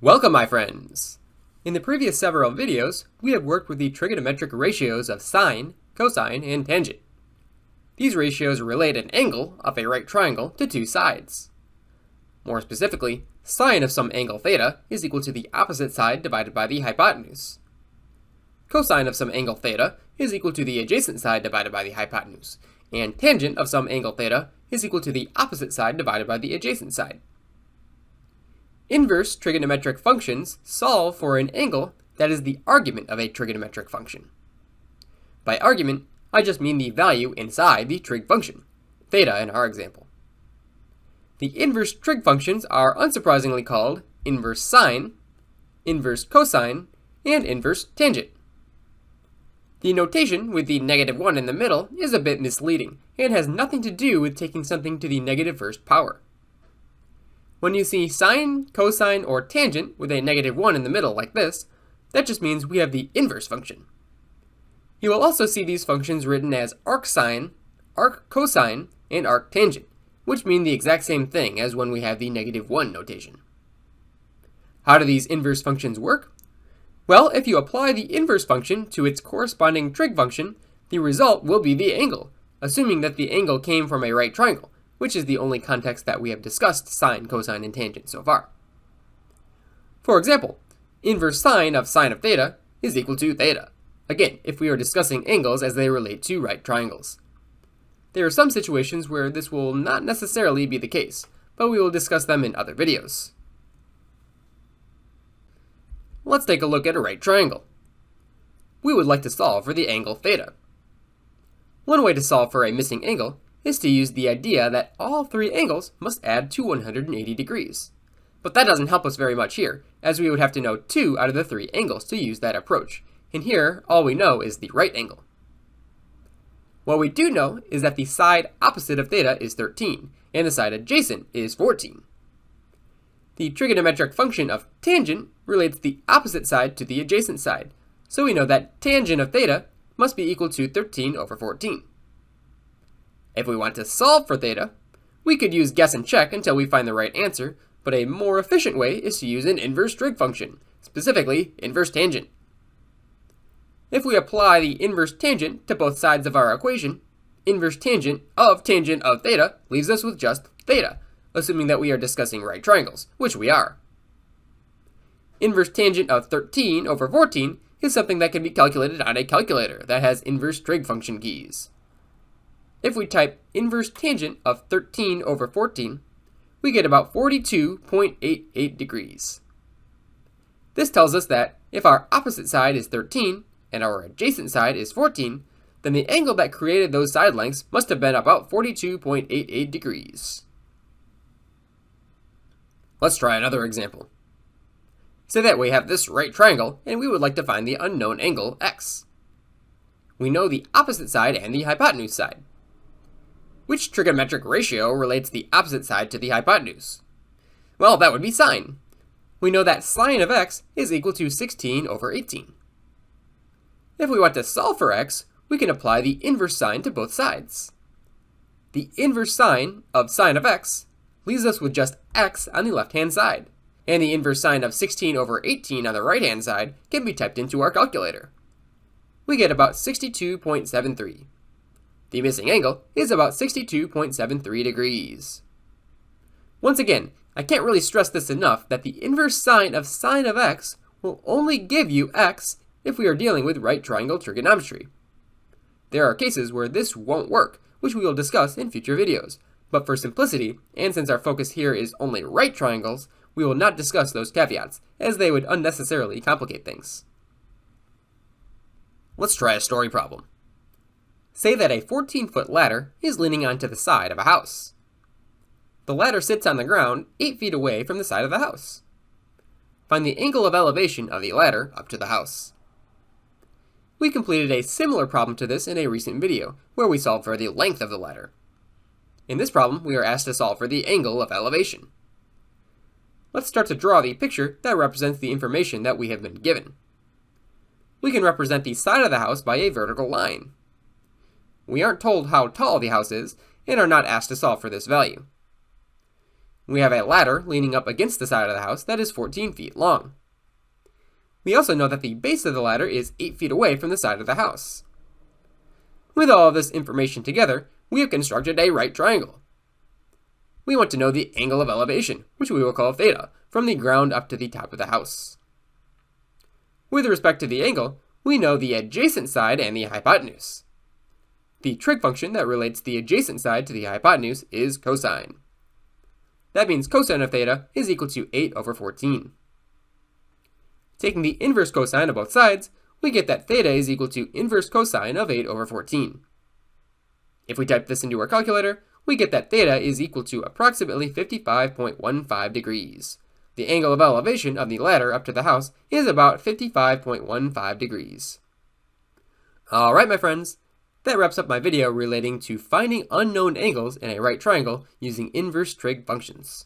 Welcome, my friends! In the previous several videos, we have worked with the trigonometric ratios of sine, cosine, and tangent. These ratios relate an angle of a right triangle to two sides. More specifically, sine of some angle theta is equal to the opposite side divided by the hypotenuse. Cosine of some angle theta is equal to the adjacent side divided by the hypotenuse, and tangent of some angle theta is equal to the opposite side divided by the adjacent side. Inverse trigonometric functions solve for an angle that is the argument of a trigonometric function. By argument, I just mean the value inside the trig function, theta in our example. The inverse trig functions are unsurprisingly called inverse sine, inverse cosine, and inverse tangent. The notation with the -1 in the middle is a bit misleading and has nothing to do with taking something to the negative first power. When you see sine, cosine, or tangent with a -1 in the middle like this, that just means we have the inverse function. You will also see these functions written as arcsine, arccosine, and arctangent, which mean the exact same thing as when we have the -1 notation. How do these inverse functions work? Well, if you apply the inverse function to its corresponding trig function, the result will be the angle, assuming that the angle came from a right triangle, which is the only context that we have discussed sine, cosine, and tangent so far. For example, inverse sine of theta is equal to theta, again, if we are discussing angles as they relate to right triangles. There are some situations where this will not necessarily be the case, but we will discuss them in other videos. Let's take a look at a right triangle. We would like to solve for the angle theta. One way to solve for a missing angle is to use the idea that all three angles must add to 180 degrees. But that doesn't help us very much here, as we would have to know 2 out of the 3 angles to use that approach, and here all we know is the right angle. What we do know is that the side opposite of theta is 13, and the side adjacent is 14. The trigonometric function of tangent relates the opposite side to the adjacent side, so we know that tangent of theta must be equal to 13 over 14. If we want to solve for theta, we could use guess and check until we find the right answer, but a more efficient way is to use an inverse trig function, specifically inverse tangent. If we apply the inverse tangent to both sides of our equation, inverse tangent of theta leaves us with just theta, assuming that we are discussing right triangles, which we are. Inverse tangent of 13 over 14 is something that can be calculated on a calculator that has inverse trig function keys. If we type inverse tangent of 13 over 14, we get about 42.88 degrees. This tells us that if our opposite side is 13 and our adjacent side is 14, then the angle that created those side lengths must have been about 42.88 degrees. Let's try another example. Say that we have this right triangle and we would like to find the unknown angle x. We know the opposite side and the hypotenuse side. Which trigonometric ratio relates the opposite side to the hypotenuse? Well, that would be sine. We know that sine of x is equal to 16 over 18. If we want to solve for x, we can apply the inverse sine to both sides. The inverse sine of x leaves us with just x on the left-hand side, and the inverse sine of 16 over 18 on the right-hand side can be typed into our calculator. We get about 62.73. The missing angle is about 62.73 degrees. Once again, I can't really stress this enough that the inverse sine of x will only give you x if we are dealing with right triangle trigonometry. There are cases where this won't work, which we will discuss in future videos, but for simplicity, and since our focus here is only right triangles, we will not discuss those caveats, as they would unnecessarily complicate things. Let's try a story problem. Say that a 14-foot ladder is leaning onto the side of a house. The ladder sits on the ground 8 feet away from the side of the house. Find the angle of elevation of the ladder up to the house. We completed a similar problem to this in a recent video, where we solved for the length of the ladder. In this problem, we are asked to solve for the angle of elevation. Let's start to draw the picture that represents the information that we have been given. We can represent the side of the house by a vertical line. We aren't told how tall the house is, and are not asked to solve for this value. we have a ladder leaning up against the side of the house that is 14 feet long. We also know that the base of the ladder is 8 feet away from the side of the house. With all of this information together, we have constructed a right triangle. We want to know the angle of elevation, which we will call theta, from the ground up to the top of the house. With respect to the angle, we know the adjacent side and the hypotenuse. The trig function that relates the adjacent side to the hypotenuse is cosine. That means cosine of theta is equal to 8 over 14. Taking the inverse cosine of both sides, we get that theta is equal to inverse cosine of 8 over 14. If we type this into our calculator, we get that theta is equal to approximately 55.15 degrees. The angle of elevation of the ladder up to the house is about 55.15 degrees. Alright, my friends, that wraps up my video relating to finding unknown angles in a right triangle using inverse trig functions.